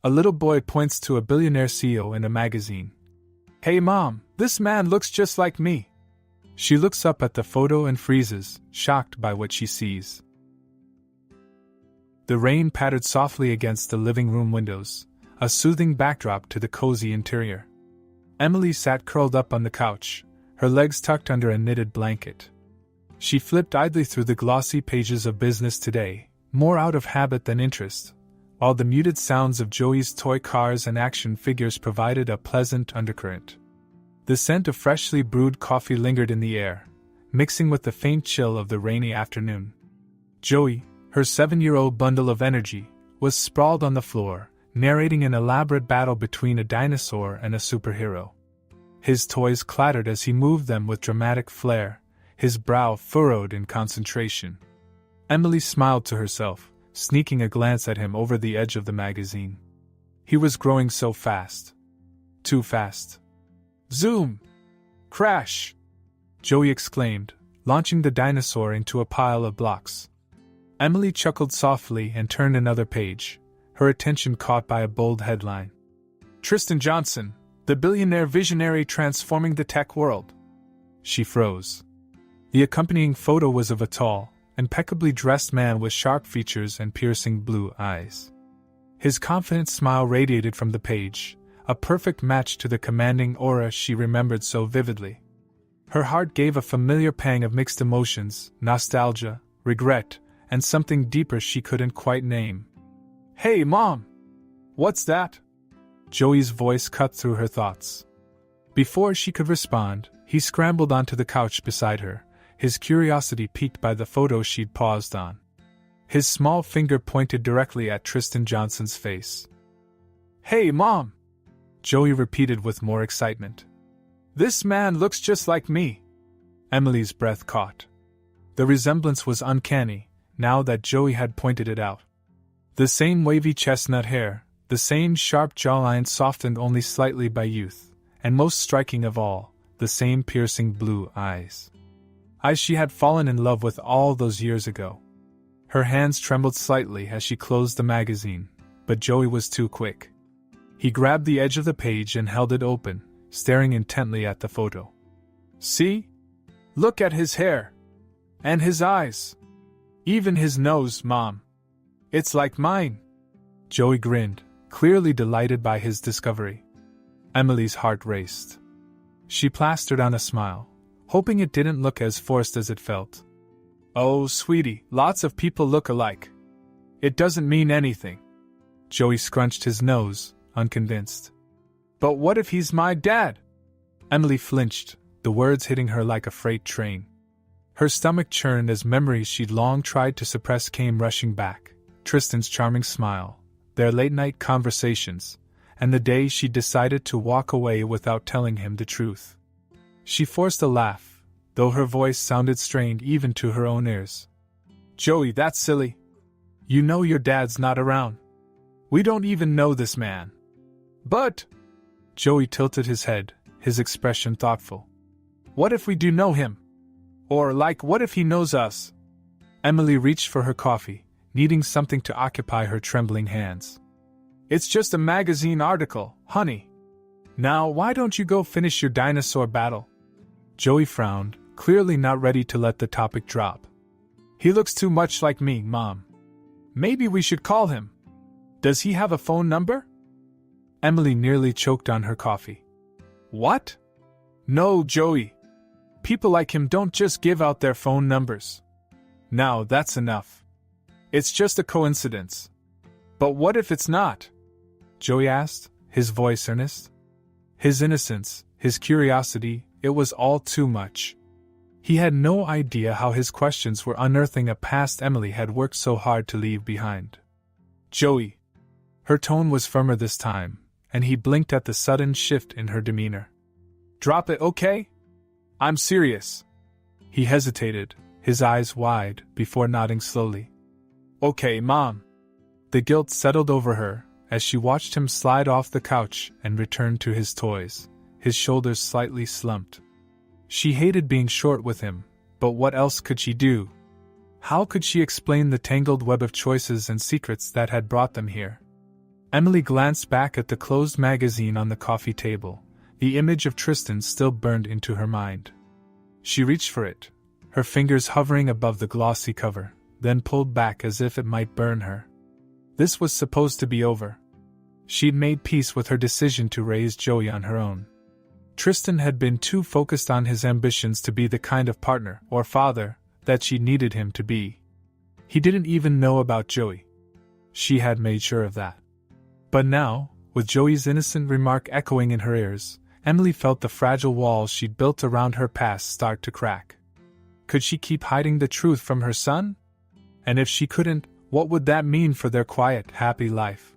A little boy points to a billionaire CEO in a magazine. Hey mom, this man looks just like me. She looks up at the photo and freezes, shocked by what she sees. The rain pattered softly against the living room windows, a soothing backdrop to the cozy interior. Emily sat curled up on the couch, her legs tucked under a knitted blanket. She flipped idly through the glossy pages of Business Today, more out of habit than interest, while the muted sounds of Joey's toy cars and action figures provided a pleasant undercurrent. The scent of freshly brewed coffee lingered in the air, mixing with the faint chill of the rainy afternoon. Joey, her 7-year-old bundle of energy, was sprawled on the floor, narrating an elaborate battle between a dinosaur and a superhero. His toys clattered as he moved them with dramatic flair, his brow furrowed in concentration. Emily smiled to herself, sneaking a glance at him over the edge of the magazine. He was growing so fast. Too fast. Zoom! Crash! Joey exclaimed, launching the dinosaur into a pile of blocks. Emily chuckled softly and turned another page, her attention caught by a bold headline. Tristan Johnson, the billionaire visionary transforming the tech world. She froze. The accompanying photo was of a tall, impeccably dressed man with sharp features and piercing blue eyes. His confident smile radiated from the page, a perfect match to the commanding aura she remembered so vividly. Her heart gave a familiar pang of mixed emotions, nostalgia, regret, and something deeper she couldn't quite name. Hey, Mom! What's that? Joey's voice cut through her thoughts. Before she could respond, he scrambled onto the couch beside her, his curiosity piqued by the photo she'd paused on. His small finger pointed directly at Tristan Johnson's face. Hey, Mom! Joey repeated with more excitement. This man looks just like me. Emily's breath caught. The resemblance was uncanny, now that Joey had pointed it out. The same wavy chestnut hair, the same sharp jawline softened only slightly by youth, and most striking of all, the same piercing blue eyes. Eyes she had fallen in love with all those years ago. Her hands trembled slightly as she closed the magazine, but Joey was too quick. He grabbed the edge of the page and held it open, staring intently at the photo. See? Look at his hair. And his eyes. Even his nose, Mom. It's like mine. Joey grinned, clearly delighted by his discovery. Emily's heart raced. She plastered on a smile, hoping it didn't look as forced as it felt. Oh, sweetie, lots of people look alike. It doesn't mean anything. Joey scrunched his nose, unconvinced. But what if he's my dad? Emily flinched, the words hitting her like a freight train. Her stomach churned as memories she'd long tried to suppress came rushing back. Tristan's charming smile, their late-night conversations, and the day she decided to walk away without telling him the truth. She forced a laugh, though her voice sounded strained even to her own ears. Joey, that's silly. You know your dad's not around. We don't even know this man. But... Joey tilted his head, his expression thoughtful. What if we do know him? Or, what if he knows us? Emily reached for her coffee, needing something to occupy her trembling hands. It's just a magazine article, honey. Now, why don't you go finish your dinosaur battle? Joey frowned, clearly not ready to let the topic drop. He looks too much like me, Mom. Maybe we should call him. Does he have a phone number? Emily nearly choked on her coffee. What? No, Joey. People like him don't just give out their phone numbers. Now, that's enough. It's just a coincidence. But what if it's not? Joey asked, his voice earnest. His innocence, his curiosity, it was all too much. He had no idea how his questions were unearthing a past Emily had worked so hard to leave behind. Joey. Her tone was firmer this time, and he blinked at the sudden shift in her demeanor. Drop it, okay? I'm serious. He hesitated, his eyes wide, before nodding slowly. Okay, Mom. The guilt settled over her as she watched him slide off the couch and return to his toys, his shoulders slightly slumped. She hated being short with him, but what else could she do? How could she explain the tangled web of choices and secrets that had brought them here? Emily glanced back at the closed magazine on the coffee table. The image of Tristan still burned into her mind. She reached for it, her fingers hovering above the glossy cover, then pulled back as if it might burn her. This was supposed to be over. She'd made peace with her decision to raise Joey on her own. Tristan had been too focused on his ambitions to be the kind of partner or father that she needed him to be. He didn't even know about Joey. She had made sure of that. But now, with Joey's innocent remark echoing in her ears, Emily felt the fragile walls she'd built around her past start to crack. Could she keep hiding the truth from her son? And if she couldn't, what would that mean for their quiet, happy life?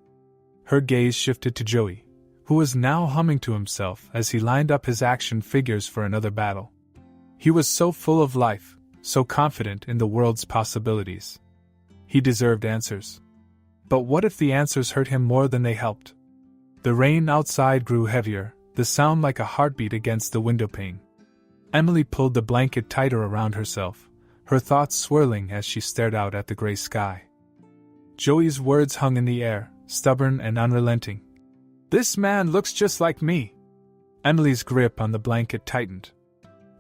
Her gaze shifted to Joey, who was now humming to himself as he lined up his action figures for another battle. He was so full of life, so confident in the world's possibilities. He deserved answers. But what if the answers hurt him more than they helped? The rain outside grew heavier, the sound like a heartbeat against the windowpane. Emily pulled the blanket tighter around herself, her thoughts swirling as she stared out at the gray sky. Joey's words hung in the air, stubborn and unrelenting. "This man looks just like me." Emily's grip on the blanket tightened.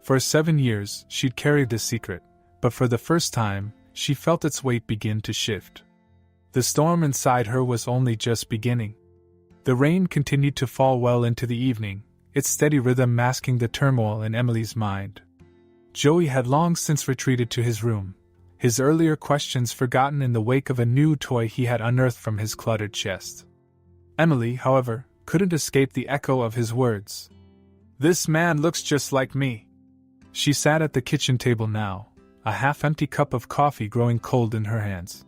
For 7 years, she'd carried this secret, but for the first time, she felt its weight begin to shift. The storm inside her was only just beginning. The rain continued to fall well into the evening, its steady rhythm masking the turmoil in Emily's mind. Joey had long since retreated to his room, his earlier questions forgotten in the wake of a new toy he had unearthed from his cluttered chest. Emily, however, couldn't escape the echo of his words. "This man looks just like me." She sat at the kitchen table now, a half-empty cup of coffee growing cold in her hands.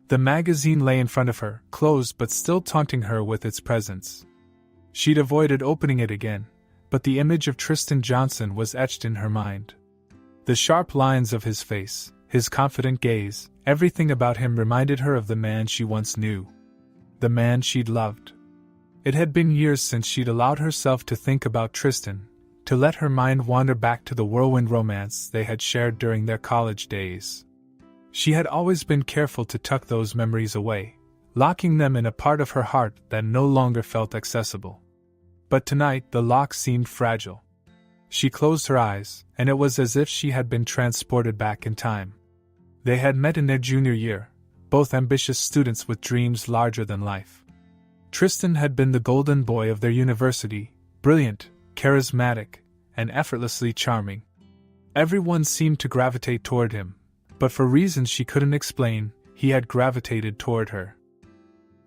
The magazine lay in front of her, closed but still taunting her with its presence. She'd avoided opening it again, but the image of Tristan Johnson was etched in her mind. The sharp lines of his face, his confident gaze, everything about him reminded her of the man she once knew. The man she'd loved. It had been years since she'd allowed herself to think about Tristan, to let her mind wander back to the whirlwind romance they had shared during their college days. She had always been careful to tuck those memories away, locking them in a part of her heart that no longer felt accessible. But tonight the lock seemed fragile. She closed her eyes, and it was as if she had been transported back in time. They had met in their junior year, both ambitious students with dreams larger than life. Tristan had been the golden boy of their university, brilliant, charismatic, and effortlessly charming. Everyone seemed to gravitate toward him, but for reasons she couldn't explain, he had gravitated toward her.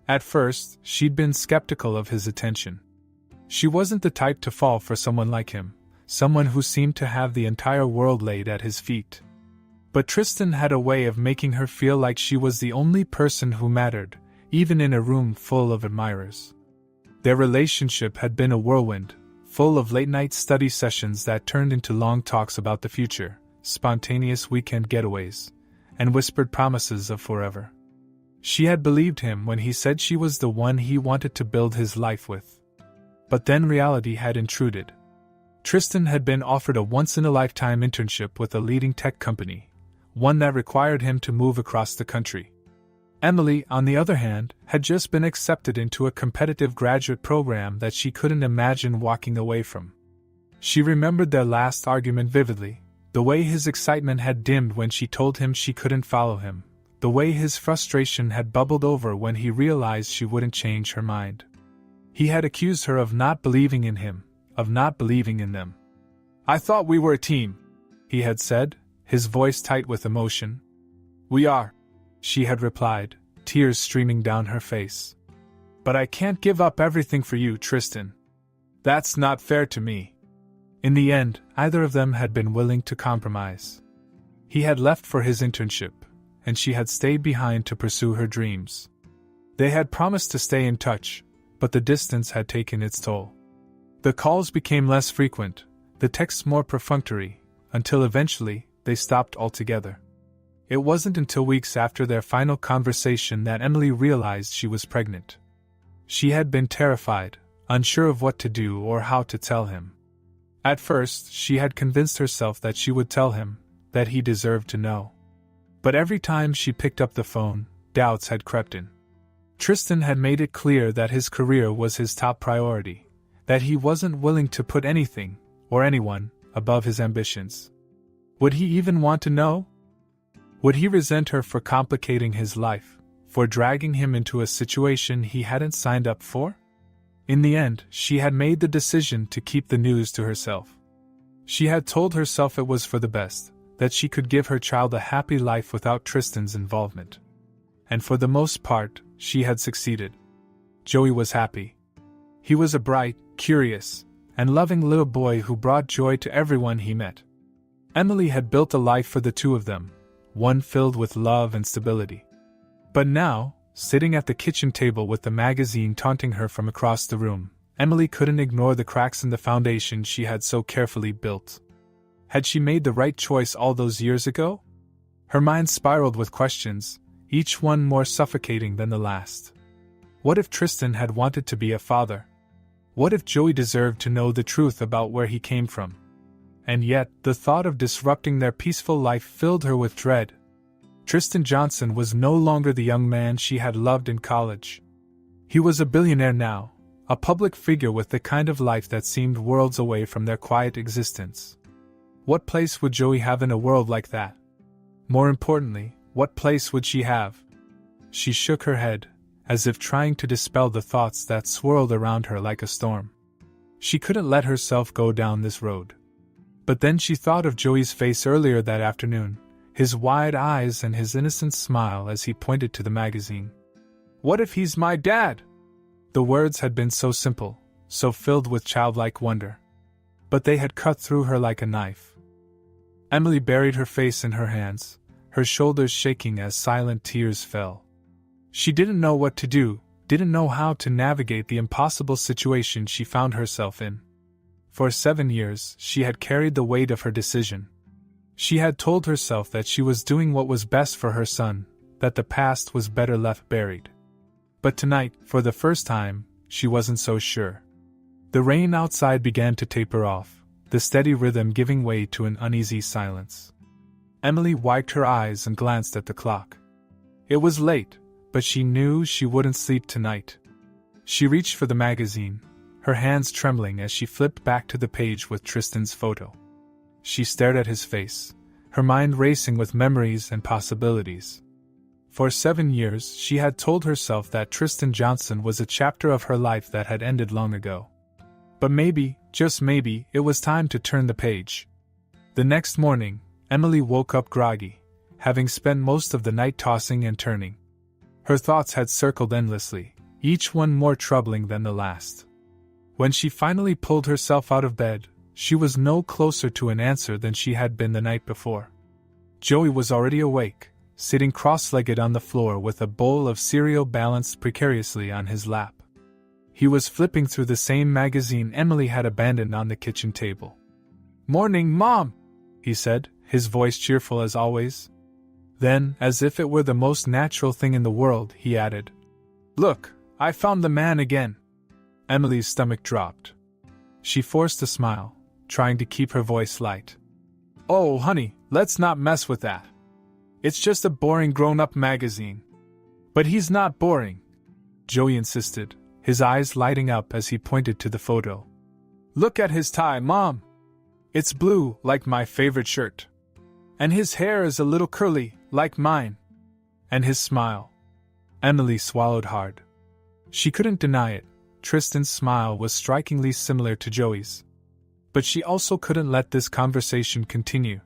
At first, she'd been skeptical of his attention. She wasn't the type to fall for someone like him, someone who seemed to have the entire world laid at his feet. But Tristan had a way of making her feel like she was the only person who mattered, even in a room full of admirers. Their relationship had been a whirlwind, full of late-night study sessions that turned into long talks about the future, spontaneous weekend getaways, and whispered promises of forever. She had believed him when he said she was the one he wanted to build his life with. But then reality had intruded. Tristan had been offered a once-in-a-lifetime internship with a leading tech company, one that required him to move across the country. Emily, on the other hand, had just been accepted into a competitive graduate program that she couldn't imagine walking away from. She remembered their last argument vividly, the way his excitement had dimmed when she told him she couldn't follow him, the way his frustration had bubbled over when he realized she wouldn't change her mind. He had accused her of not believing in him, of not believing in them. "I thought we were a team," he had said, his voice tight with emotion. "We are," she had replied, tears streaming down her face. "But I can't give up everything for you, Tristan. That's not fair to me." In the end, either of them had been willing to compromise. He had left for his internship, and she had stayed behind to pursue her dreams. They had promised to stay in touch, but the distance had taken its toll. The calls became less frequent, the texts more perfunctory, until eventually, they stopped altogether. It wasn't until weeks after their final conversation that Emily realized she was pregnant. She had been terrified, unsure of what to do or how to tell him. At first, she had convinced herself that she would tell him, that he deserved to know. But every time she picked up the phone, doubts had crept in. Tristan had made it clear that his career was his top priority, that he wasn't willing to put anything, or anyone, above his ambitions. Would he even want to know? Would he resent her for complicating his life, for dragging him into a situation he hadn't signed up for? In the end, she had made the decision to keep the news to herself. She had told herself it was for the best, that she could give her child a happy life without Tristan's involvement. And for the most part, she had succeeded. Joey was happy. He was a bright, curious, and loving little boy who brought joy to everyone he met. Emily had built a life for the two of them, one filled with love and stability. But now, sitting at the kitchen table with the magazine taunting her from across the room, Emily couldn't ignore the cracks in the foundation she had so carefully built. Had she made the right choice all those years ago? Her mind spiraled with questions, each one more suffocating than the last. What if Tristan had wanted to be a father? What if Joey deserved to know the truth about where he came from? And yet, the thought of disrupting their peaceful life filled her with dread. Tristan Johnson was no longer the young man she had loved in college. He was a billionaire now, a public figure with the kind of life that seemed worlds away from their quiet existence. What place would Joey have in a world like that? More importantly, what place would she have? She shook her head, as if trying to dispel the thoughts that swirled around her like a storm. She couldn't let herself go down this road. But then she thought of Joey's face earlier that afternoon, his wide eyes and his innocent smile as he pointed to the magazine. What if he's my dad? The words had been so simple, so filled with childlike wonder. But they had cut through her like a knife. Emily buried her face in her hands, her shoulders shaking as silent tears fell. She didn't know what to do, didn't know how to navigate the impossible situation she found herself in. For 7 years, she had carried the weight of her decision. She had told herself that she was doing what was best for her son, that the past was better left buried. But tonight, for the first time, she wasn't so sure. The rain outside began to taper off, the steady rhythm giving way to an uneasy silence. Emily wiped her eyes and glanced at the clock. It was late, but she knew she wouldn't sleep tonight. She reached for the magazine, her hands trembling as she flipped back to the page with Tristan's photo. She stared at his face, her mind racing with memories and possibilities. For 7 years, she had told herself that Tristan Johnson was a chapter of her life that had ended long ago. But maybe, just maybe, it was time to turn the page. The next morning, Emily woke up groggy, having spent most of the night tossing and turning. Her thoughts had circled endlessly, each one more troubling than the last. When she finally pulled herself out of bed, she was no closer to an answer than she had been the night before. Joey was already awake, sitting cross-legged on the floor with a bowl of cereal balanced precariously on his lap. He was flipping through the same magazine Emily had abandoned on the kitchen table. "Morning, Mom," he said, his voice cheerful as always. Then, as if it were the most natural thing in the world, he added, "Look, I found the man again." Emily's stomach dropped. She forced a smile, trying to keep her voice light. "Oh, honey, let's not mess with that. It's just a boring grown-up magazine." "But he's not boring," Joey insisted, his eyes lighting up as he pointed to the photo. "Look at his tie, Mom. It's blue, like my favorite shirt. And his hair is a little curly, like mine. And his smile." Emily swallowed hard. She couldn't deny it. Tristan's smile was strikingly similar to Joey's. But she also couldn't let this conversation continue.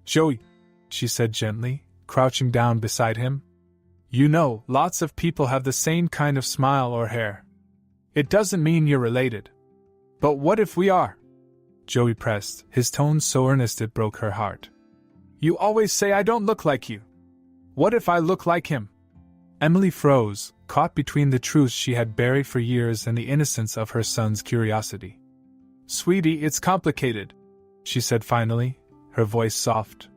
"Joey," she said gently, crouching down beside him. "You know, lots of people have the same kind of smile or hair. It doesn't mean you're related. But what if we are?" Joey pressed, his tone so earnest it broke her heart. "You always say I don't look like you. What if I look like him?" Emily froze, caught between the truths she had buried for years and the innocence of her son's curiosity. "Sweetie, it's complicated," she said finally, her voice soft.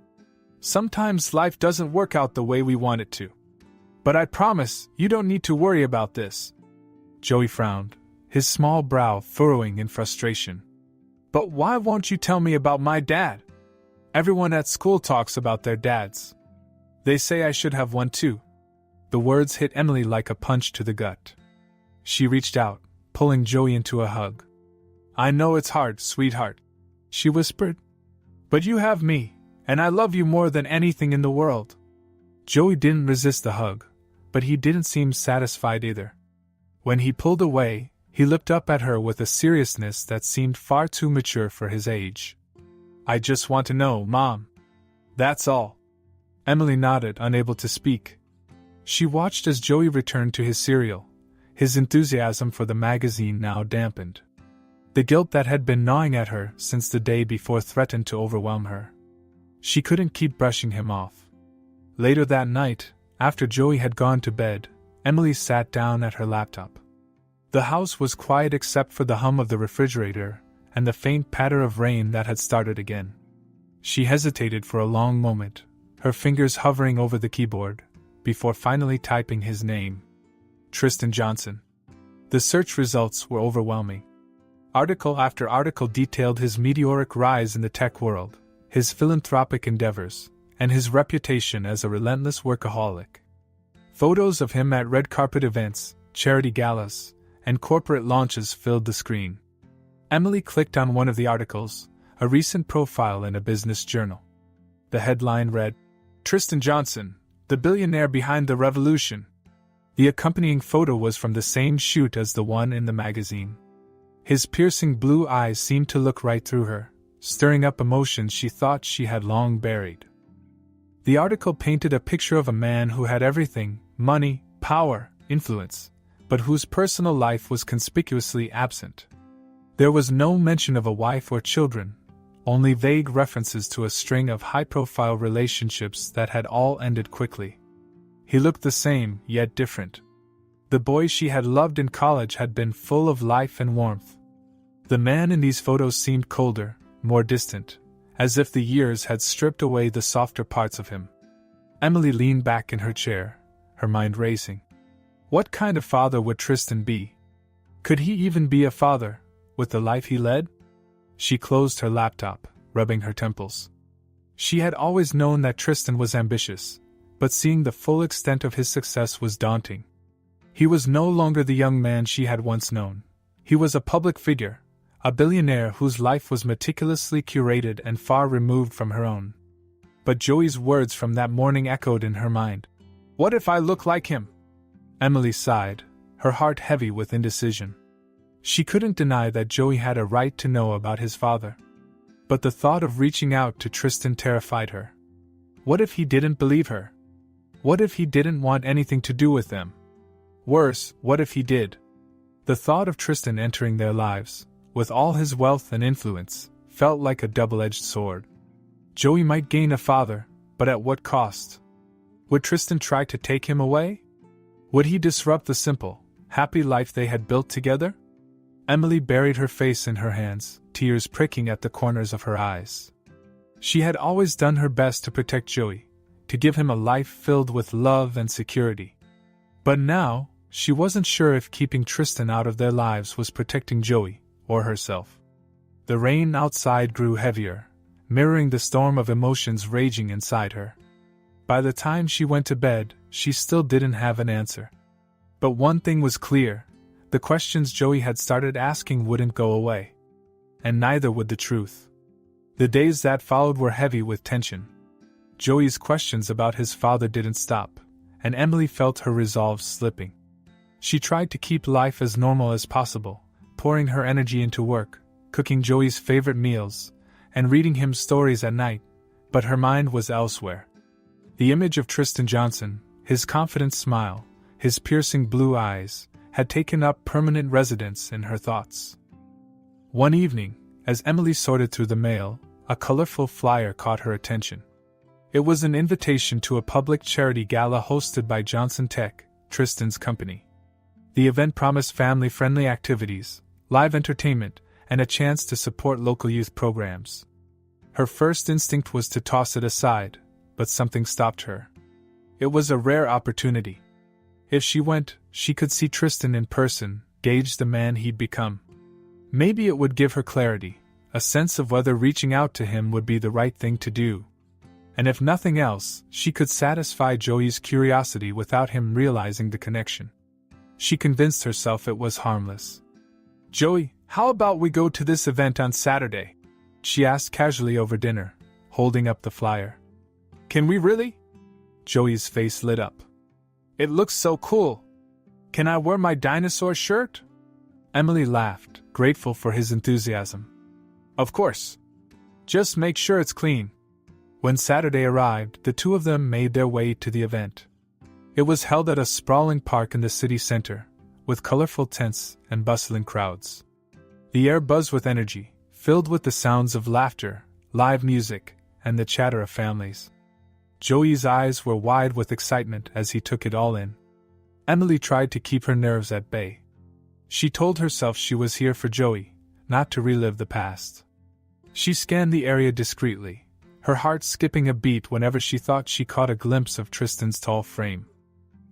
"Sometimes life doesn't work out the way we want it to. But I promise, you don't need to worry about this." Joey frowned, his small brow furrowing in frustration. "But why won't you tell me about my dad? Everyone at school talks about their dads. They say I should have one too." The words hit Emily like a punch to the gut. She reached out, pulling Joey into a hug. "I know it's hard, sweetheart," she whispered. "But you have me, and I love you more than anything in the world." Joey didn't resist the hug, but he didn't seem satisfied either. When he pulled away, he looked up at her with a seriousness that seemed far too mature for his age. "I just want to know, Mom. That's all." Emily nodded, unable to speak. She watched as Joey returned to his cereal, his enthusiasm for the magazine now dampened. The guilt that had been gnawing at her since the day before threatened to overwhelm her. She couldn't keep brushing him off. Later that night, after Joey had gone to bed, Emily sat down at her laptop. The house was quiet except for the hum of the refrigerator and the faint patter of rain that had started again. She hesitated for a long moment, her fingers hovering over the keyboard, before finally typing his name. Tristan Johnson. The search results were overwhelming. Article after article detailed his meteoric rise in the tech world, his philanthropic endeavors, and his reputation as a relentless workaholic. Photos of him at red carpet events, charity galas, and corporate launches filled the screen. Emily clicked on one of the articles, a recent profile in a business journal. The headline read, "Tristan Johnson, the billionaire behind the revolution." The accompanying photo was from the same shoot as the one in the magazine. His piercing blue eyes seemed to look right through her, stirring up emotions she thought she had long buried. The article painted a picture of a man who had everything: money, power, influence, but whose personal life was conspicuously absent. There was no mention of a wife or children, only vague references to a string of high-profile relationships that had all ended quickly. He looked the same, yet different. The boy she had loved in college had been full of life and warmth. The man in these photos seemed colder, more distant, as if the years had stripped away the softer parts of him. Emily leaned back in her chair, her mind racing. What kind of father would Tristan be? Could he even be a father, with the life he led? She closed her laptop, rubbing her temples. She had always known that Tristan was ambitious, but seeing the full extent of his success was daunting. He was no longer the young man she had once known. He was a public figure, a billionaire whose life was meticulously curated and far removed from her own. But Joey's words from that morning echoed in her mind. "What if I look like him?" Emily sighed, her heart heavy with indecision. She couldn't deny that Joey had a right to know about his father. But the thought of reaching out to Tristan terrified her. What if he didn't believe her? What if he didn't want anything to do with them? Worse, what if he did? The thought of Tristan entering their lives, with all his wealth and influence, felt like a double-edged sword. Joey might gain a father, but at what cost? Would Tristan try to take him away? Would he disrupt the simple, happy life they had built together? Emily buried her face in her hands, tears pricking at the corners of her eyes. She had always done her best to protect Joey, to give him a life filled with love and security. But now, she wasn't sure if keeping Tristan out of their lives was protecting Joey, or herself. The rain outside grew heavier, mirroring the storm of emotions raging inside her. By the time she went to bed, she still didn't have an answer. But one thing was clear: the questions Joey had started asking wouldn't go away. And neither would the truth. The days that followed were heavy with tension. Joey's questions about his father didn't stop, and Emily felt her resolve slipping. She tried to keep life as normal as possible, pouring her energy into work, cooking Joey's favorite meals, and reading him stories at night, but her mind was elsewhere. The image of Tristan Johnson, his confident smile, his piercing blue eyes, had taken up permanent residence in her thoughts. One evening, as Emily sorted through the mail, a colorful flyer caught her attention. It was an invitation to a public charity gala hosted by Johnson Tech, Tristan's company. The event promised family-friendly activities, live entertainment, and a chance to support local youth programs. Her first instinct was to toss it aside, but something stopped her. It was a rare opportunity. If she went, she could see Tristan in person, gauge the man he'd become. Maybe it would give her clarity, a sense of whether reaching out to him would be the right thing to do. and if nothing else, she could satisfy Joey's curiosity without him realizing the connection. She convinced herself it was harmless. "Joey, how about we go to this event on Saturday?" she asked casually over dinner, holding up the flyer. "Can we really?" Joey's face lit up. "It looks so cool. Can I wear my dinosaur shirt?" Emily laughed, grateful for his enthusiasm. "Of course. Just make sure it's clean." When Saturday arrived, the two of them made their way to the event. It was held at a sprawling park in the city center, with colorful tents and bustling crowds. The air buzzed with energy, filled with the sounds of laughter, live music, and the chatter of families. Joey's eyes were wide with excitement as he took it all in. Emily tried to keep her nerves at bay. She told herself she was here for Joey, not to relive the past. She scanned the area discreetly, her heart skipping a beat whenever she thought she caught a glimpse of Tristan's tall frame.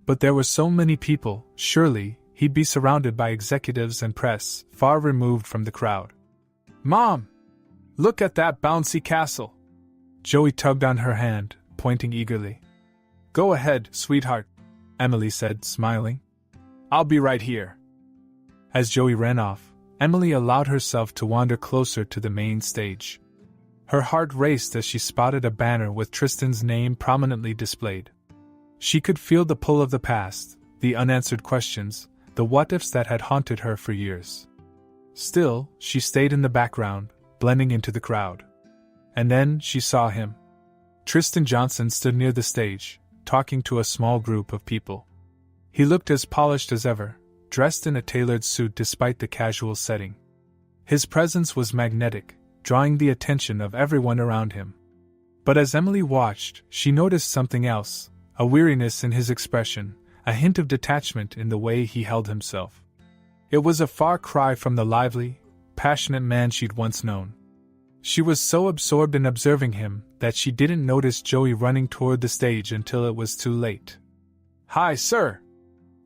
But there were so many people, surely he'd be surrounded by executives and press, far removed from the crowd. "Mom! Look at that bouncy castle!" Joey tugged on her hand, pointing eagerly. "Go ahead, sweetheart," Emily said, smiling. "I'll be right here." As Joey ran off, Emily allowed herself to wander closer to the main stage. Her heart raced as she spotted a banner with Tristan's name prominently displayed. She could feel the pull of the past, the unanswered questions, the what-ifs that had haunted her for years. Still, she stayed in the background, blending into the crowd. And then she saw him. Tristan Johnson stood near the stage, talking to a small group of people. He looked as polished as ever, dressed in a tailored suit despite the casual setting. His presence was magnetic, drawing the attention of everyone around him. But as Emily watched, she noticed something else, a weariness in his expression, a hint of detachment in the way he held himself. It was a far cry from the lively, passionate man she'd once known. She was so absorbed in observing him that she didn't notice Joey running toward the stage until it was too late. "Hi, sir!"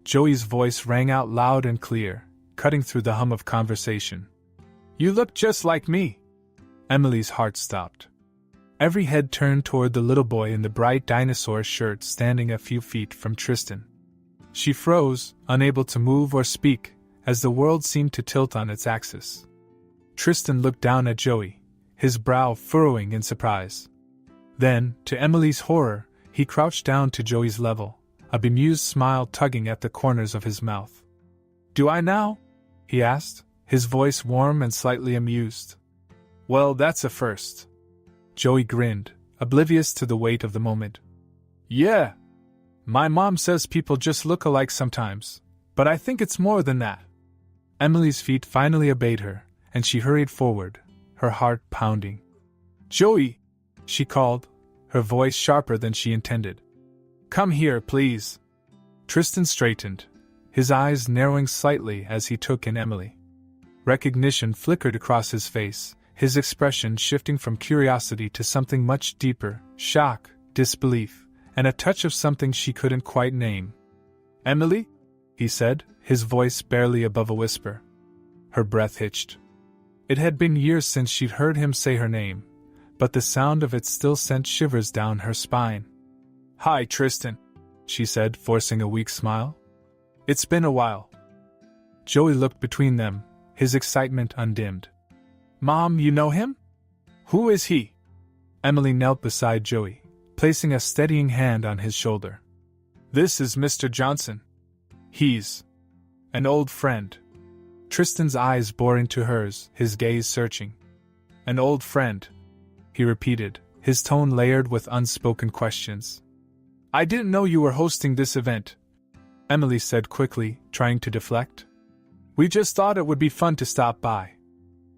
Joey's voice rang out loud and clear, cutting through the hum of conversation. "You look just like me." Emily's heart stopped. Every head turned toward the little boy in the bright dinosaur shirt standing a few feet from Tristan. She froze, unable to move or speak, as the world seemed to tilt on its axis. Tristan looked down at Joey, his brow furrowing in surprise. Then, to Emily's horror, he crouched down to Joey's level, a bemused smile tugging at the corners of his mouth. "Do I now?" he asked, his voice warm and slightly amused. "Well, that's a first." Joey grinned, oblivious to the weight of the moment. "Yeah. My mom says people just look alike sometimes, but I think it's more than that." Emily's feet finally obeyed her, and she hurried forward, her heart pounding. "Joey!" she called, her voice sharper than she intended. "Come here, please." Tristan straightened, his eyes narrowing slightly as he took in Emily. Recognition flickered across his face, his expression shifting from curiosity to something much deeper, shock, disbelief, and a touch of something she couldn't quite name. "Emily?" he said, his voice barely above a whisper. Her breath hitched. It had been years since she'd heard him say her name, but the sound of it still sent shivers down her spine. "Hi, Tristan," she said, forcing a weak smile. "It's been a while." Joey looked between them, his excitement undimmed. "Mom, you know him? Who is he?" Emily knelt beside Joey, placing a steadying hand on his shoulder. "This is Mr. Johnson. He's an old friend." Tristan's eyes bore into hers, his gaze searching. "An old friend," he repeated, his tone layered with unspoken questions. "I didn't know you were hosting this event," Emily said quickly, trying to deflect. "We just thought it would be fun to stop by."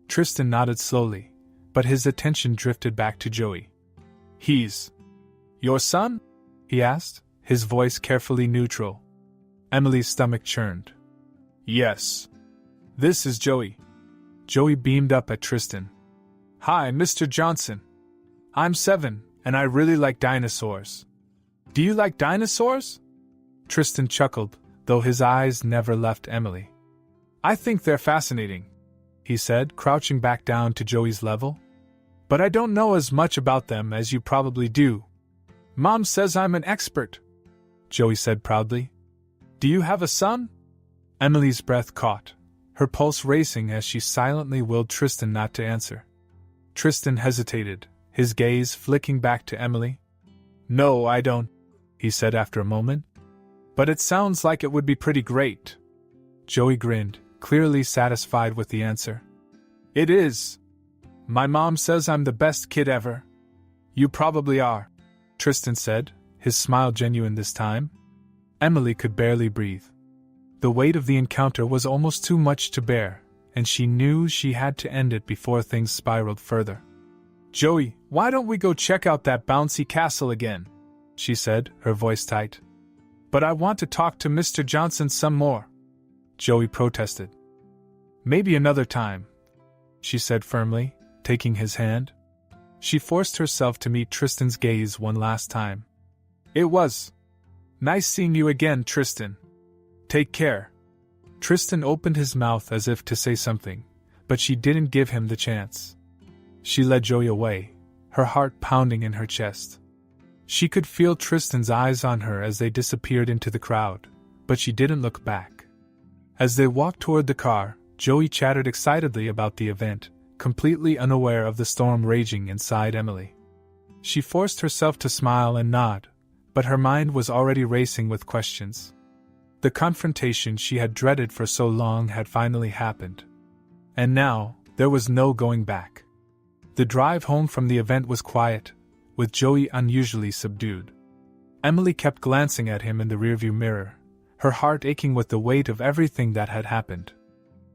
Tristan nodded slowly, but his attention drifted back to Joey. "He's your son?" he asked, his voice carefully neutral. Emily's stomach churned. "Yes. This is Joey." Joey beamed up at Tristan. "Hi, Mr. Johnson. I'm 7, and I really like dinosaurs." "Do you like dinosaurs?" Tristan chuckled, though his eyes never left Emily. "I think they're fascinating," he said, crouching back down to Joey's level. "But I don't know as much about them as you probably do," Mom says I'm an expert, Joey said proudly. Do you have a son? Emily's breath caught, her pulse racing as she silently willed Tristan not to answer. Tristan hesitated, his gaze flicking back to Emily. No, I don't, he said after a moment. But it sounds like it would be pretty great. Joey grinned, clearly satisfied with the answer. It is. My mom says I'm the best kid ever. You probably are, Tristan said, his smile genuine this time. Emily could barely breathe. The weight of the encounter was almost too much to bear, and she knew she had to end it before things spiraled further. Joey, why don't we go check out that bouncy castle again? She said, her voice tight. But I want to talk to Mr. Johnson some more, Joey protested. Maybe another time, she said firmly, taking his hand. She forced herself to meet Tristan's gaze one last time. It was nice seeing you again, Tristan. Take care. Tristan opened his mouth as if to say something, but she didn't give him the chance. She led Joey away, her heart pounding in her chest. She could feel Tristan's eyes on her as they disappeared into the crowd, but she didn't look back. As they walked toward the car, Joey chattered excitedly about the event, completely unaware of the storm raging inside Emily. She forced herself to smile and nod, but her mind was already racing with questions. The confrontation she had dreaded for so long had finally happened. And now, there was no going back. The drive home from the event was quiet, with Joey unusually subdued. Emily kept glancing at him in the rearview mirror, her heart aching with the weight of everything that had happened.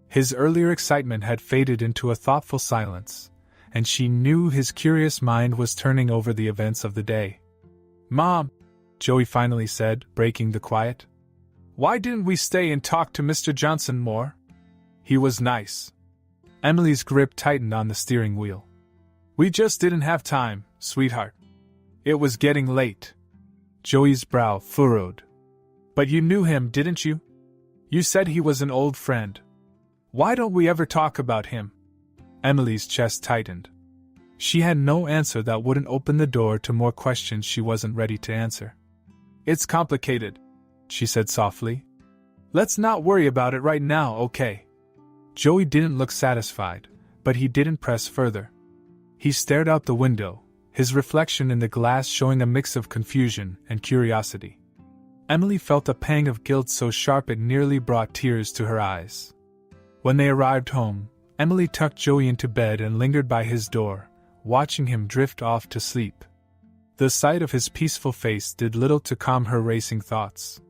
His earlier excitement had faded into a thoughtful silence, and she knew his curious mind was turning over the events of the day. Mom, Joey finally said, breaking the quiet. Why didn't we stay and talk to Mr. Johnson more? He was nice. Emily's grip tightened on the steering wheel. We just didn't have time, sweetheart. It was getting late. Joey's brow furrowed. But you knew him, didn't you? You said he was an old friend. Why don't we ever talk about him? Emily's chest tightened. She had no answer that wouldn't open the door to more questions she wasn't ready to answer. It's complicated, she said softly. Let's not worry about it right now, okay? Joey didn't look satisfied, but he didn't press further. He stared out the window, his reflection in the glass showing a mix of confusion and curiosity. Emily felt a pang of guilt so sharp it nearly brought tears to her eyes. When they arrived home, Emily tucked Joey into bed and lingered by his door, watching him drift off to sleep. The sight of his peaceful face did little to calm her racing thoughts.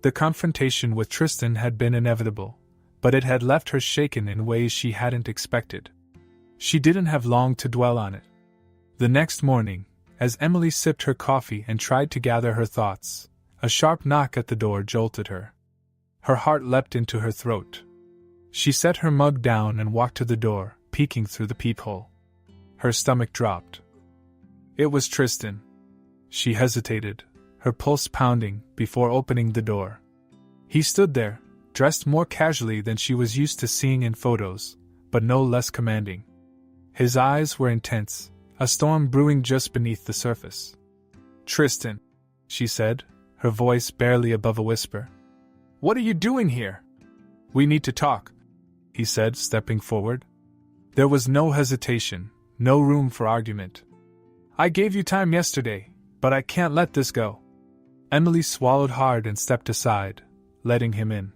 The confrontation with Tristan had been inevitable, but it had left her shaken in ways she hadn't expected. She didn't have long to dwell on it. The next morning, as Emily sipped her coffee and tried to gather her thoughts, a sharp knock at the door jolted her. Her heart leapt into her throat. She set her mug down and walked to the door, peeking through the peephole. Her stomach dropped. It was Tristan. She hesitated, her pulse pounding, before opening the door. He stood there, dressed more casually than she was used to seeing in photos, but no less commanding. His eyes were intense, a storm brewing just beneath the surface. Tristan, she said, her voice barely above a whisper. What are you doing here? We need to talk, he said, stepping forward. There was no hesitation, no room for argument. I gave you time yesterday, but I can't let this go. Emily swallowed hard and stepped aside, letting him in.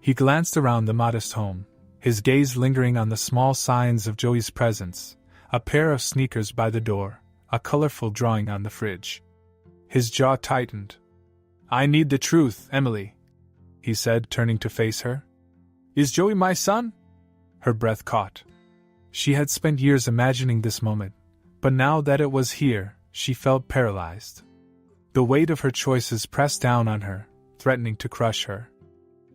He glanced around the modest home, his gaze lingering on the small signs of Joey's presence, a pair of sneakers by the door, a colorful drawing on the fridge. His jaw tightened. I need the truth, Emily, he said, turning to face her. Is Joey my son? Her breath caught. She had spent years imagining this moment, but now that it was here, she felt paralyzed. The weight of her choices pressed down on her, threatening to crush her.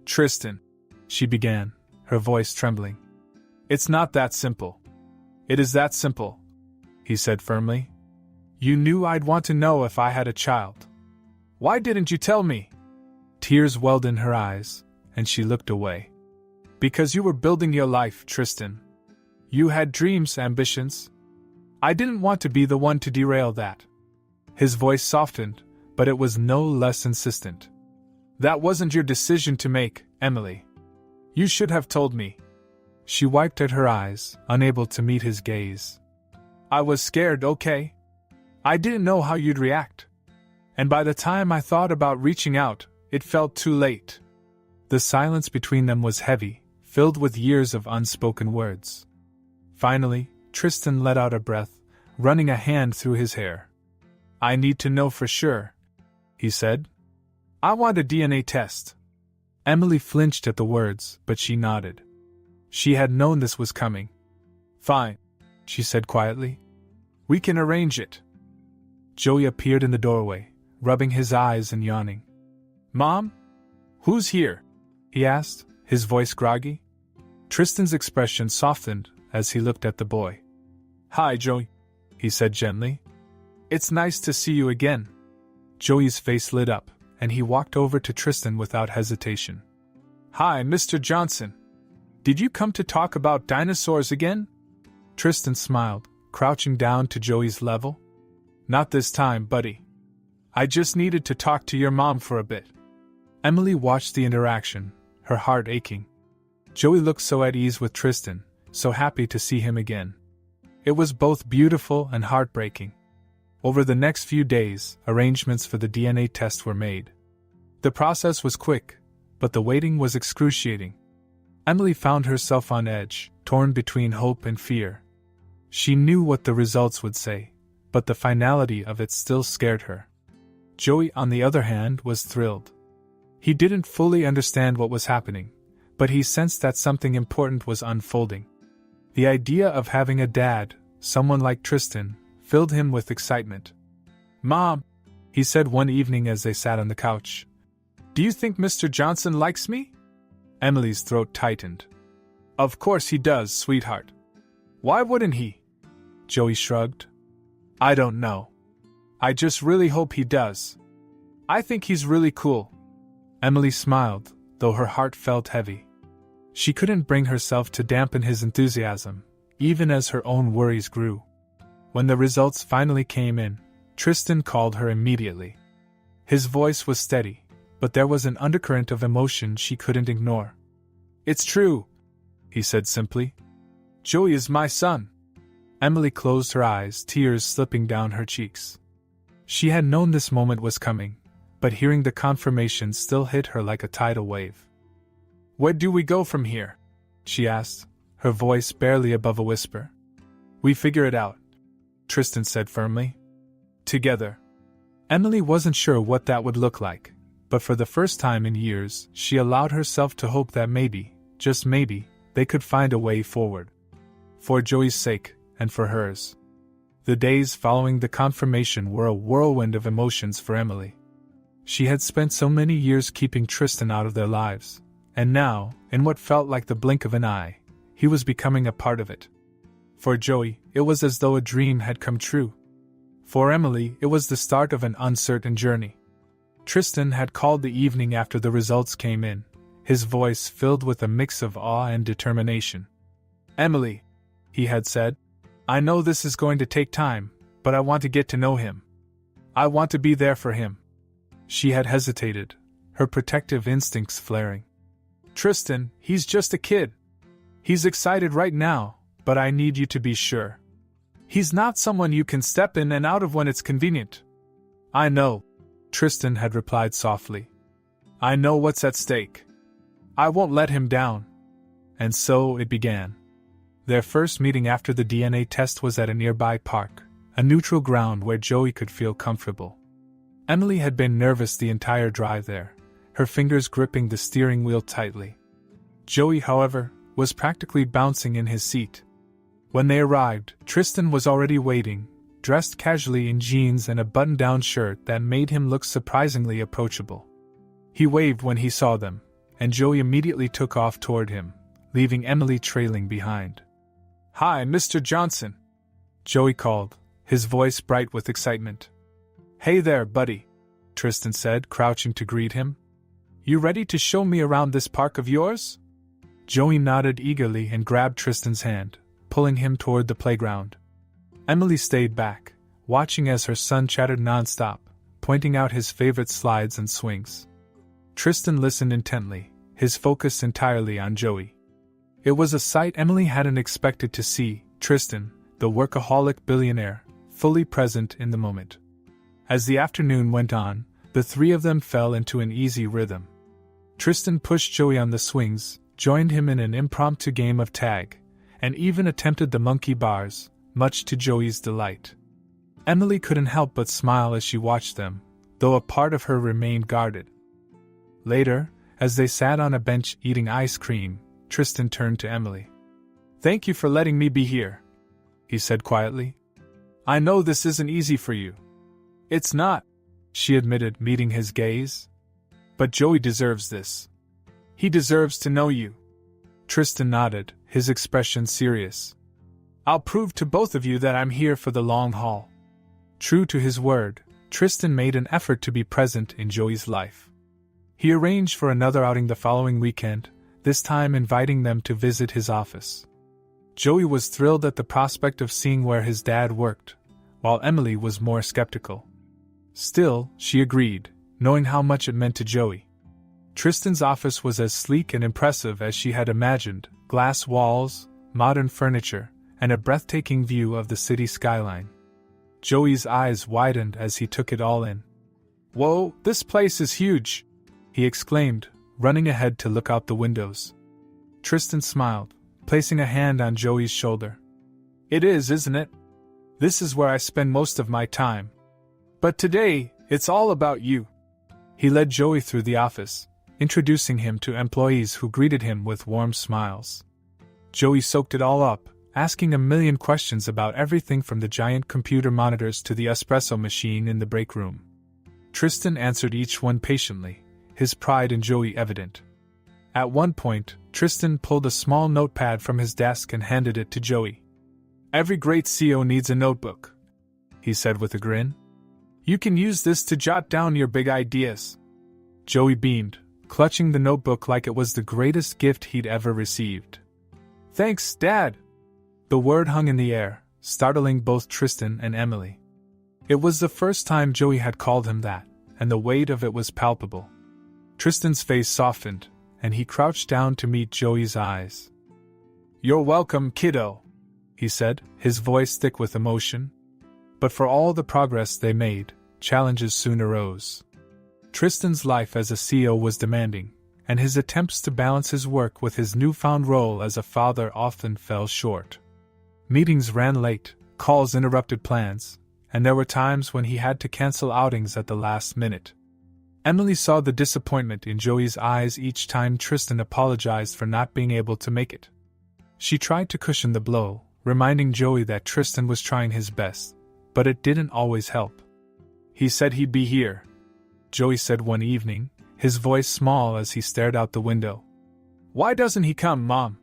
Tristan, she began, her voice trembling. It's not that simple. It is that simple, he said firmly. You knew I'd want to know if I had a child. Why didn't you tell me? Tears welled in her eyes, and she looked away. Because you were building your life, Tristan. You had dreams, ambitions. I didn't want to be the one to derail that. His voice softened, but it was no less insistent. That wasn't your decision to make, Emily. You should have told me. She wiped at her eyes, unable to meet his gaze. I was scared, okay? I didn't know how you'd react. And by the time I thought about reaching out, it felt too late. The silence between them was heavy, filled with years of unspoken words. Finally, Tristan let out a breath, running a hand through his hair. I need to know for sure, he said. I want a DNA test. Emily flinched at the words, but she nodded. She had known this was coming. Fine, she said quietly. We can arrange it. Joey appeared in the doorway, rubbing his eyes and yawning. Mom? Who's here? He asked, his voice groggy. Tristan's expression softened as he looked at the boy. Hi, Joey, he said gently. It's nice to see you again. Joey's face lit up, and he walked over to Tristan without hesitation. Hi, Mr. Johnson. Did you come to talk about dinosaurs again? Tristan smiled, crouching down to Joey's level. Not this time, buddy. I just needed to talk to your mom for a bit. Emily watched the interaction, her heart aching. Joey looked so at ease with Tristan, so happy to see him again. It was both beautiful and heartbreaking. Over the next few days, arrangements for the DNA test were made. The process was quick, but the waiting was excruciating. Emily found herself on edge, torn between hope and fear. She knew what the results would say, but the finality of it still scared her. Joey, on the other hand, was thrilled. He didn't fully understand what was happening, but he sensed that something important was unfolding. The idea of having a dad, someone like Tristan, filled him with excitement. Mom, he said one evening as they sat on the couch. Do you think Mr. Johnson likes me? Emily's throat tightened. Of course he does, sweetheart. Why wouldn't he? Joey shrugged. I don't know. I just really hope he does. I think he's really cool. Emily smiled, though her heart felt heavy. She couldn't bring herself to dampen his enthusiasm, even as her own worries grew. When the results finally came in, Tristan called her immediately. His voice was steady, but there was an undercurrent of emotion she couldn't ignore. It's true, he said simply. Joey is my son. Emily closed her eyes, tears slipping down her cheeks. She had known this moment was coming, but hearing the confirmation still hit her like a tidal wave. Where do we go from here? She asked, her voice barely above a whisper. We figure it out, Tristan said firmly. Together. Emily wasn't sure what that would look like, but for the first time in years, she allowed herself to hope that maybe, just maybe, they could find a way forward. For Joey's sake, and for hers. The days following the confirmation were a whirlwind of emotions for Emily. She had spent so many years keeping Tristan out of their lives, and now, in what felt like the blink of an eye, he was becoming a part of it. For Joey, it was as though a dream had come true. For Emily, it was the start of an uncertain journey. Tristan had called the evening after the results came in, his voice filled with a mix of awe and determination. Emily, he had said, I know this is going to take time, but I want to get to know him. I want to be there for him. She had hesitated, her protective instincts flaring. Tristan, he's just a kid. He's excited right now, but I need you to be sure. He's not someone you can step in and out of when it's convenient. I know, Tristan had replied softly. I know what's at stake. I won't let him down. And so it began. Their first meeting after the DNA test was at a nearby park, a neutral ground where Joey could feel comfortable. Emily had been nervous the entire drive there, her fingers gripping the steering wheel tightly. Joey, however, was practically bouncing in his seat. When they arrived, Tristan was already waiting, dressed casually in jeans and a button-down shirt that made him look surprisingly approachable. He waved when he saw them, and Joey immediately took off toward him, leaving Emily trailing behind. Hi, Mr. Johnson, Joey called, his voice bright with excitement. Hey there, buddy, Tristan said, crouching to greet him. You ready to show me around this park of yours? Joey nodded eagerly and grabbed Tristan's hand, pulling him toward the playground. Emily stayed back, watching as her son chattered nonstop, pointing out his favorite slides and swings. Tristan listened intently, his focus entirely on Joey. It was a sight Emily hadn't expected to see, Tristan, the workaholic billionaire, fully present in the moment. As the afternoon went on, the three of them fell into an easy rhythm. Tristan pushed Joey on the swings, joined him in an impromptu game of tag, and even attempted the monkey bars, much to Joey's delight. Emily couldn't help but smile as she watched them, though a part of her remained guarded. Later, as they sat on a bench eating ice cream, Tristan turned to Emily. "Thank you for letting me be here," he said quietly. "I know this isn't easy for you." "It's not," she admitted, meeting his gaze. "But Joey deserves this. He deserves to know you." Tristan nodded, his expression serious. "I'll prove to both of you that I'm here for the long haul." True to his word, Tristan made an effort to be present in Joey's life. He arranged for another outing the following weekend, this time inviting them to visit his office. Joey was thrilled at the prospect of seeing where his dad worked, while Emily was more skeptical. Still, she agreed, knowing how much it meant to Joey. Tristan's office was as sleek and impressive as she had imagined, glass walls, modern furniture, and a breathtaking view of the city skyline. Joey's eyes widened as he took it all in. "Whoa, this place is huge!" he exclaimed, running ahead to look out the windows. Tristan smiled, placing a hand on Joey's shoulder. "It is, isn't it? This is where I spend most of my time. But today, it's all about you." He led Joey through the office, introducing him to employees who greeted him with warm smiles. Joey soaked it all up, asking a million questions about everything from the giant computer monitors to the espresso machine in the break room. Tristan answered each one patiently, his pride in Joey evident. At one point, Tristan pulled a small notepad from his desk and handed it to Joey. "Every great CEO needs a notebook," he said with a grin. "You can use this to jot down your big ideas." Joey beamed, clutching the notebook like it was the greatest gift he'd ever received. "Thanks, Dad!" The word hung in the air, startling both Tristan and Emily. It was the first time Joey had called him that, and the weight of it was palpable. Tristan's face softened, and he crouched down to meet Joey's eyes. "You're welcome, kiddo," he said, his voice thick with emotion. But for all the progress they made, challenges soon arose. Tristan's life as a CEO was demanding, and his attempts to balance his work with his newfound role as a father often fell short. Meetings ran late, calls interrupted plans, and there were times when he had to cancel outings at the last minute. Emily saw the disappointment in Joey's eyes each time Tristan apologized for not being able to make it. She tried to cushion the blow, reminding Joey that Tristan was trying his best, but it didn't always help. "He said he'd be here," Joey said one evening, his voice small as he stared out the window. "Why doesn't he come, Mom?"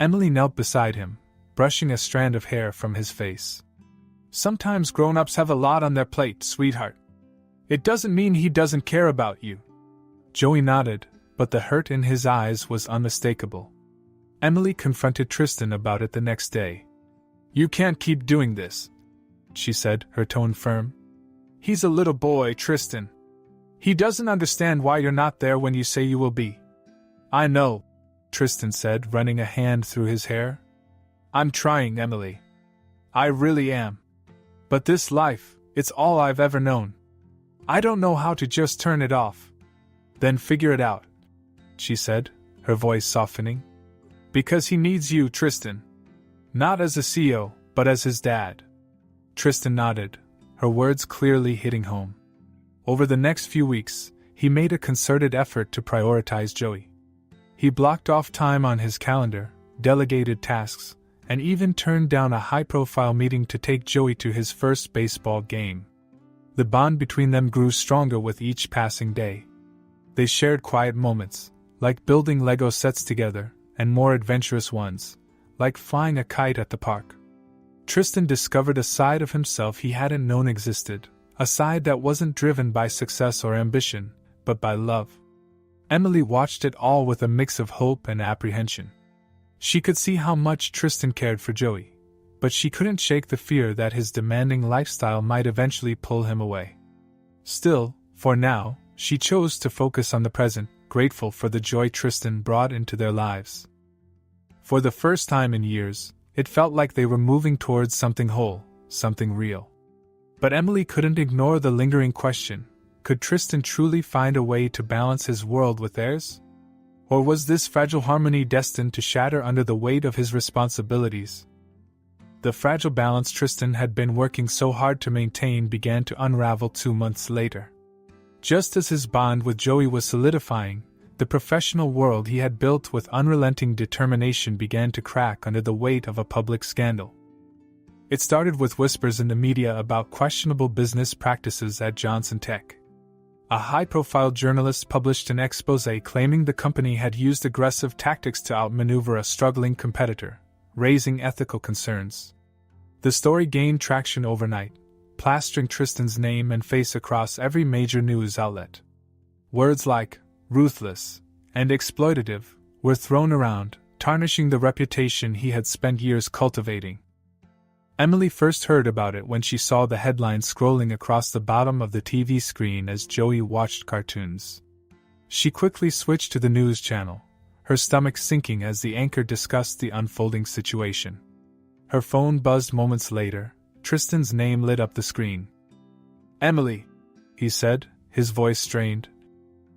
Emily knelt beside him, brushing a strand of hair from his face. "Sometimes grown-ups have a lot on their plate, sweetheart. It doesn't mean he doesn't care about you." Joey nodded, but the hurt in his eyes was unmistakable. Emily confronted Tristan about it the next day. "You can't keep doing this," she said, her tone firm. "He's a little boy, Tristan. He doesn't understand why you're not there when you say you will be." "I know," Tristan said, running a hand through his hair. "I'm trying, Emily. I really am. But this life, it's all I've ever known. I don't know how to just turn it off." "Then figure it out," she said, her voice softening. "Because he needs you, Tristan. Not as a CEO, but as his dad." Tristan nodded, her words clearly hitting home. Over the next few weeks, he made a concerted effort to prioritize Joey. He blocked off time on his calendar, delegated tasks, and even turned down a high-profile meeting to take Joey to his first baseball game. The bond between them grew stronger with each passing day. They shared quiet moments, like building Lego sets together, and more adventurous ones, like flying a kite at the park. Tristan discovered a side of himself he hadn't known existed, a side that wasn't driven by success or ambition, but by love. Emily watched it all with a mix of hope and apprehension. She could see how much Tristan cared for Joey, but she couldn't shake the fear that his demanding lifestyle might eventually pull him away. Still, for now, she chose to focus on the present, grateful for the joy Tristan brought into their lives. For the first time in years, it felt like they were moving towards something whole, something real. But Emily couldn't ignore the lingering question: could Tristan truly find a way to balance his world with theirs? Or was this fragile harmony destined to shatter under the weight of his responsibilities? The fragile balance Tristan had been working so hard to maintain began to unravel 2 months later. Just as his bond with Joey was solidifying, the professional world he had built with unrelenting determination began to crack under the weight of a public scandal. It started with whispers in the media about questionable business practices at Johnson Tech. A high-profile journalist published an exposé claiming the company had used aggressive tactics to outmaneuver a struggling competitor, raising ethical concerns. The story gained traction overnight, plastering Tristan's name and face across every major news outlet. Words like ruthless and exploitative were thrown around, tarnishing the reputation he had spent years cultivating. Emily first heard about it when she saw the headline scrolling across the bottom of the TV screen as Joey watched cartoons. She quickly switched to the news channel, her stomach sinking as the anchor discussed the unfolding situation. Her phone buzzed moments later. Tristan's name lit up the screen. "Emily," he said, his voice strained.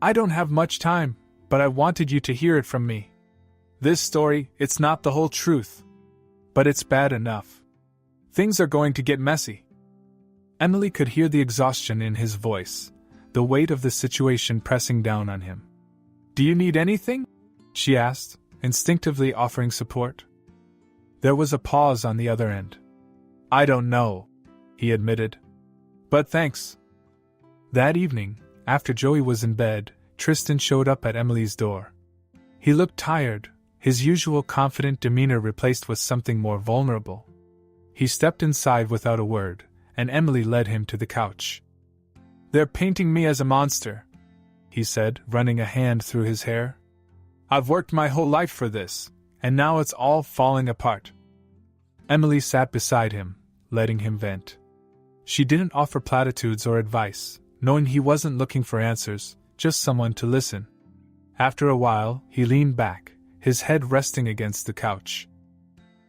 "I don't have much time, but I wanted you to hear it from me. This story, it's not the whole truth. But it's bad enough. Things are going to get messy." Emily could hear the exhaustion in his voice, the weight of the situation pressing down on him. "Do you need anything?" she asked, instinctively offering support. There was a pause on the other end. "I don't know," he admitted. "But thanks." That evening, after Joey was in bed, Tristan showed up at Emily's door. He looked tired, his usual confident demeanor replaced with something more vulnerable. He stepped inside without a word, and Emily led him to the couch. "They're painting me as a monster," he said, running a hand through his hair. "I've worked my whole life for this, and now it's all falling apart." Emily sat beside him, letting him vent. She didn't offer platitudes or advice, knowing he wasn't looking for answers, just someone to listen. After a while, he leaned back, his head resting against the couch.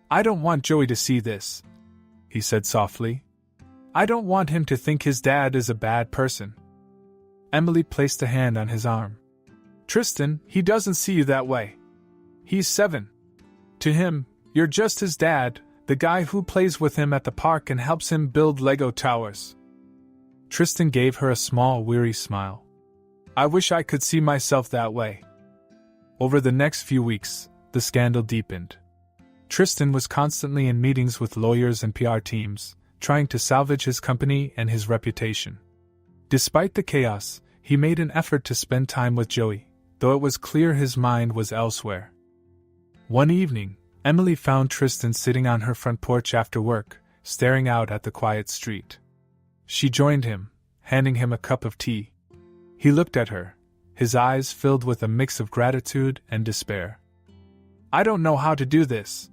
"I don't want Joey to see this," he said softly. "I don't want him to think his dad is a bad person." Emily placed a hand on his arm. "Tristan, he doesn't see you that way. He's 7. To him, you're just his dad, the guy who plays with him at the park and helps him build Lego towers." Tristan gave her a small, weary smile. "I wish I could see myself that way." Over the next few weeks, the scandal deepened. Tristan was constantly in meetings with lawyers and PR teams, trying to salvage his company and his reputation. Despite the chaos, he made an effort to spend time with Joey, though it was clear his mind was elsewhere. One evening, Emily found Tristan sitting on her front porch after work, staring out at the quiet street. She joined him, handing him a cup of tea. He looked at her, his eyes filled with a mix of gratitude and despair. "I don't know how to do this,"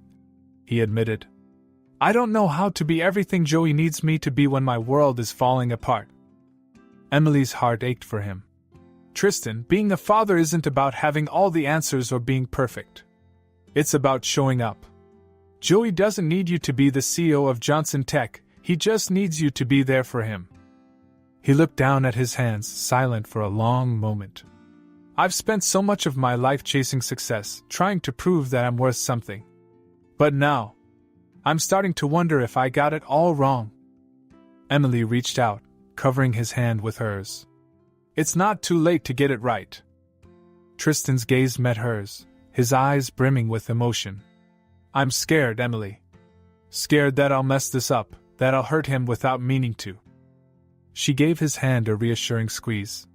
he admitted. "I don't know how to be everything Joey needs me to be when my world is falling apart." Emily's heart ached for him. "Tristan, being a father isn't about having all the answers or being perfect. It's about showing up. Joey doesn't need you to be the CEO of Johnson Tech, he just needs you to be there for him." He looked down at his hands, silent for a long moment. "I've spent so much of my life chasing success, trying to prove that I'm worth something. But now, I'm starting to wonder if I got it all wrong." Emily reached out, covering his hand with hers. "It's not too late to get it right." Tristan's gaze met hers, his eyes brimming with emotion. "I'm scared, Emily. Scared that I'll mess this up, that I'll hurt him without meaning to." She gave his hand a reassuring squeeze.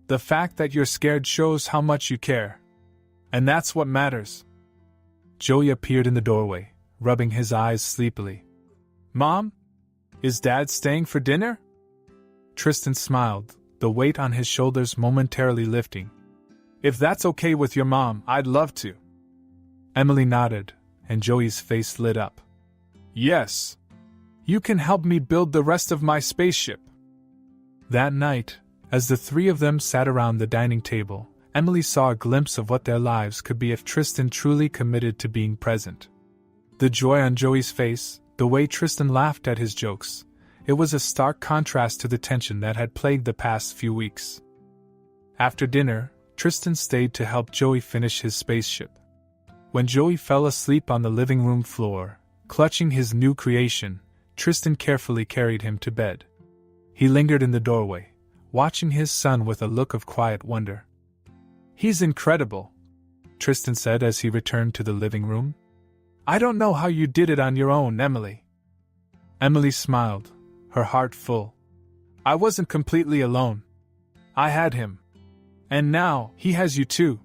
"The fact that you're scared shows how much you care. And that's what matters." Joey appeared in the doorway, rubbing his eyes sleepily. "Mom? Is Dad staying for dinner?" Tristan smiled, the weight on his shoulders momentarily lifting. "If that's okay with your mom, I'd love to." Emily nodded, and Joey's face lit up. Yes. You can help me build the rest of my spaceship. That night, as the three of them sat around the dining table, Emily saw a glimpse of what their lives could be if Tristan truly committed to being present. The joy on Joey's face, the way Tristan laughed at his jokes, it was a stark contrast to the tension that had plagued the past few weeks. After dinner, Tristan stayed to help Joey finish his spaceship. When Joey fell asleep on the living room floor, clutching his new creation, Tristan carefully carried him to bed. He lingered in the doorway, watching his son with a look of quiet wonder. "He's incredible," Tristan said as he returned to the living room. "I don't know how you did it on your own, Emily." Emily smiled, her heart full. "I wasn't completely alone. I had him. And now, he has you too."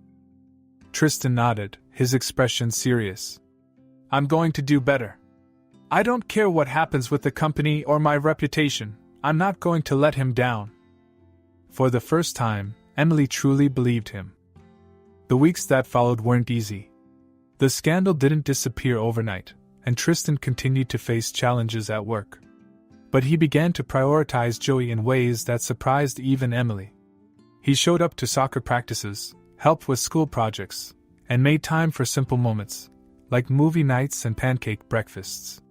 Tristan nodded, his expression serious. "I'm going to do better. I don't care what happens with the company or my reputation, I'm not going to let him down." For the first time, Emily truly believed him. The weeks that followed weren't easy. The scandal didn't disappear overnight, and Tristan continued to face challenges at work. But he began to prioritize Joey in ways that surprised even Emily. He showed up to soccer practices, helped with school projects, and made time for simple moments, like movie nights and pancake breakfasts.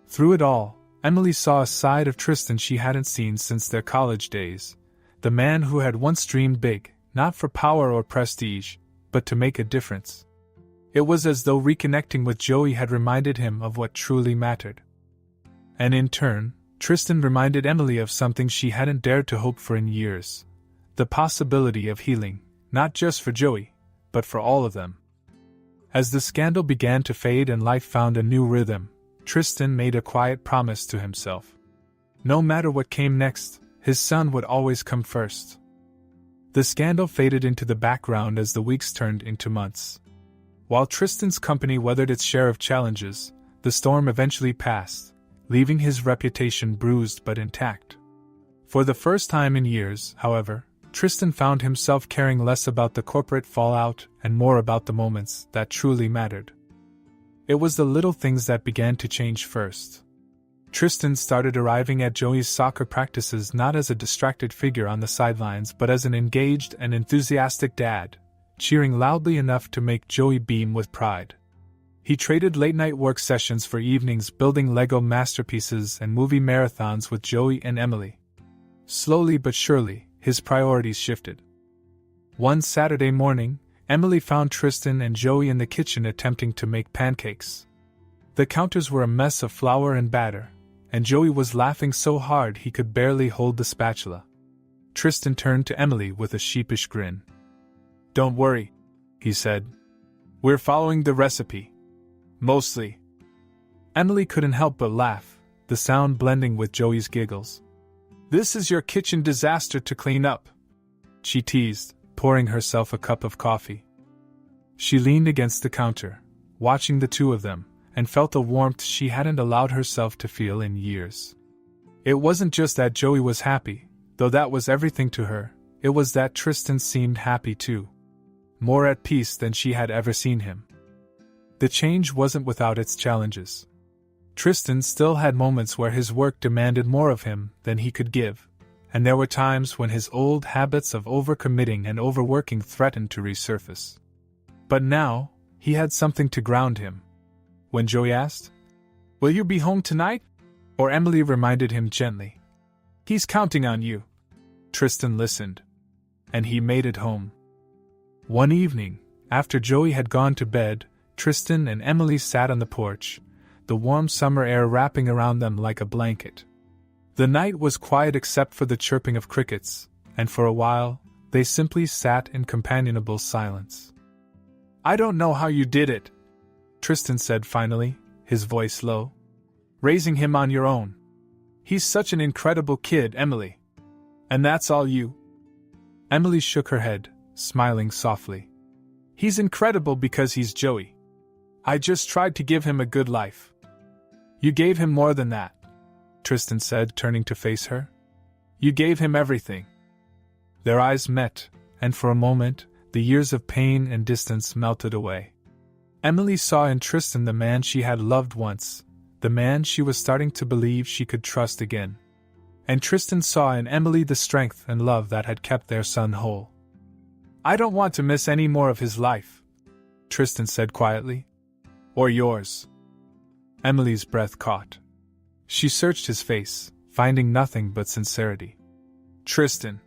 Through it all, Emily saw a side of Tristan she hadn't seen since their college days, the man who had once dreamed big, not for power or prestige, but to make a difference. It was as though reconnecting with Joey had reminded him of what truly mattered. And in turn, Tristan reminded Emily of something she hadn't dared to hope for in years: the possibility of healing, not just for Joey, but for all of them. As the scandal began to fade and life found a new rhythm, Tristan made a quiet promise to himself. No matter what came next, his son would always come first. The scandal faded into the background as the weeks turned into months. While Tristan's company weathered its share of challenges, the storm eventually passed, leaving his reputation bruised but intact. For the first time in years, however, Tristan found himself caring less about the corporate fallout and more about the moments that truly mattered. It was the little things that began to change first. Tristan started arriving at Joey's soccer practices not as a distracted figure on the sidelines but as an engaged and enthusiastic dad, cheering loudly enough to make Joey beam with pride. He traded late-night work sessions for evenings building Lego masterpieces and movie marathons with Joey and Emily. Slowly but surely, his priorities shifted. One Saturday morning, Emily found Tristan and Joey in the kitchen attempting to make pancakes. The counters were a mess of flour and batter, and Joey was laughing so hard he could barely hold the spatula. Tristan turned to Emily with a sheepish grin. "Don't worry," he said. "We're following the recipe. Mostly." Emily couldn't help but laugh, the sound blending with Joey's giggles. "This is your kitchen disaster to clean up," she teased, pouring herself a cup of coffee. She leaned against the counter, watching the two of them, and felt a warmth she hadn't allowed herself to feel in years. It wasn't just that Joey was happy, though that was everything to her, it was that Tristan seemed happy too. More at peace than she had ever seen him. The change wasn't without its challenges. Tristan still had moments where his work demanded more of him than he could give, and there were times when his old habits of overcommitting and overworking threatened to resurface. But now, he had something to ground him. When Joey asked, "Will you be home tonight?" or Emily reminded him gently, "He's counting on you." Tristan listened. And he made it home. One evening, after Joey had gone to bed, Tristan and Emily sat on the porch, the warm summer air wrapping around them like a blanket. The night was quiet except for the chirping of crickets, and for a while, they simply sat in companionable silence. "I don't know how you did it," Tristan said finally, his voice low. "Raising him on your own. He's such an incredible kid, Emily. And that's all you?" Emily shook her head, smiling softly. "He's incredible because he's Joey. I just tried to give him a good life." "You gave him more than that," Tristan said, turning to face her. "You gave him everything." Their eyes met, and for a moment, the years of pain and distance melted away. Emily saw in Tristan the man she had loved once, the man she was starting to believe she could trust again. And Tristan saw in Emily the strength and love that had kept their son whole. "I don't want to miss any more of his life," Tristan said quietly. "Or yours." Emily's breath caught. She searched his face, finding nothing but sincerity. "Tristan,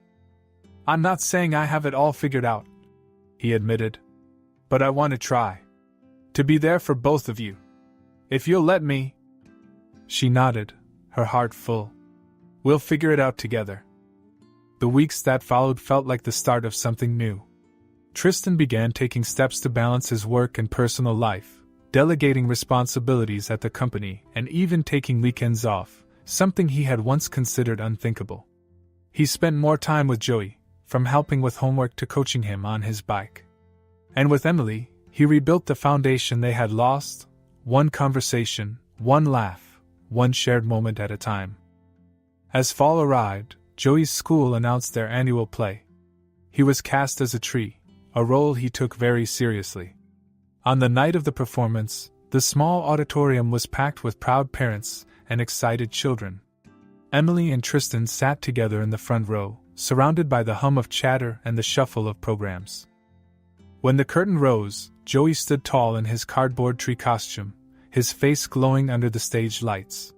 I'm not saying I have it all figured out," he admitted. "But I want to try. To be there for both of you. If you'll let me." She nodded, her heart full. "We'll figure it out together." The weeks that followed felt like the start of something new. Tristan began taking steps to balance his work and personal life, delegating responsibilities at the company and even taking weekends off, something he had once considered unthinkable. He spent more time with Joey, from helping with homework to coaching him on his bike. And with Emily, he rebuilt the foundation they had lost, one conversation, one laugh, one shared moment at a time. As fall arrived, Joey's school announced their annual play. He was cast as a tree, a role he took very seriously. On the night of the performance, the small auditorium was packed with proud parents and excited children. Emily and Tristan sat together in the front row, surrounded by the hum of chatter and the shuffle of programs. When the curtain rose, Joey stood tall in his cardboard tree costume, his face glowing under the stage lights.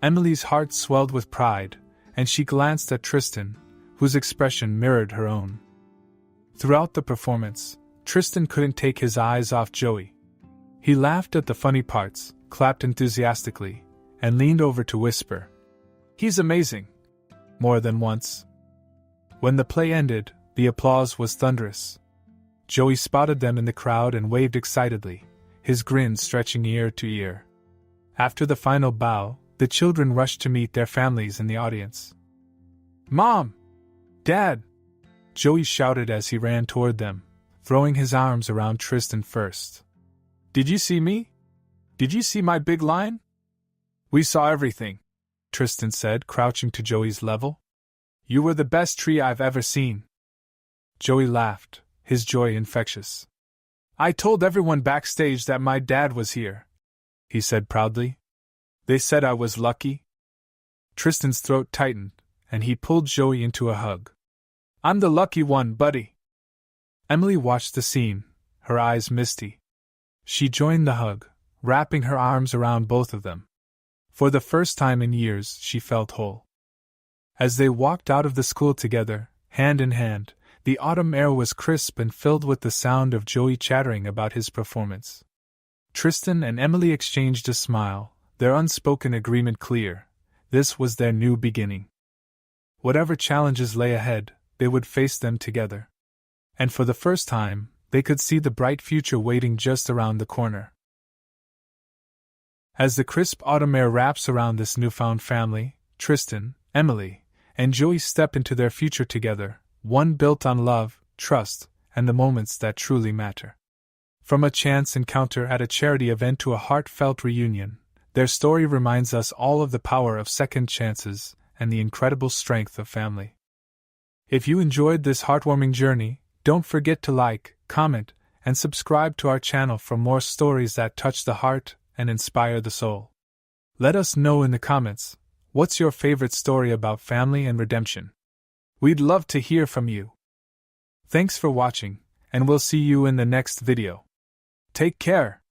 Emily's heart swelled with pride, and she glanced at Tristan, whose expression mirrored her own. Throughout the performance, Tristan couldn't take his eyes off Joey. He laughed at the funny parts, clapped enthusiastically, and leaned over to whisper, "He's amazing," more than once. When the play ended, the applause was thunderous. Joey spotted them in the crowd and waved excitedly, his grin stretching ear to ear. After the final bow, the children rushed to meet their families in the audience. "Mom! Dad!" Joey shouted as he ran toward them, throwing his arms around Tristan first. "Did you see me? Did you see my big line?" "We saw everything," Tristan said, crouching to Joey's level. "You were the best tree I've ever seen." Joey laughed, his joy infectious. "I told everyone backstage that my dad was here," he said proudly. "They said I was lucky." Tristan's throat tightened, and he pulled Joey into a hug. "I'm the lucky one, buddy." Emily watched the scene, her eyes misty. She joined the hug, wrapping her arms around both of them. For the first time in years, she felt whole. As they walked out of the school together, hand in hand, the autumn air was crisp and filled with the sound of Joey chattering about his performance. Tristan and Emily exchanged a smile, their unspoken agreement clear. This was their new beginning. Whatever challenges lay ahead, they would face them together. And for the first time, they could see the bright future waiting just around the corner. As the crisp autumn air wraps around this newfound family, Tristan, Emily, and Joey step into their future together, one built on love, trust, and the moments that truly matter. From a chance encounter at a charity event to a heartfelt reunion, their story reminds us all of the power of second chances and the incredible strength of family. If you enjoyed this heartwarming journey, don't forget to like, comment, and subscribe to our channel for more stories that touch the heart and inspire the soul. Let us know in the comments, what's your favorite story about family and redemption? We'd love to hear from you. Thanks for watching, and we'll see you in the next video. Take care.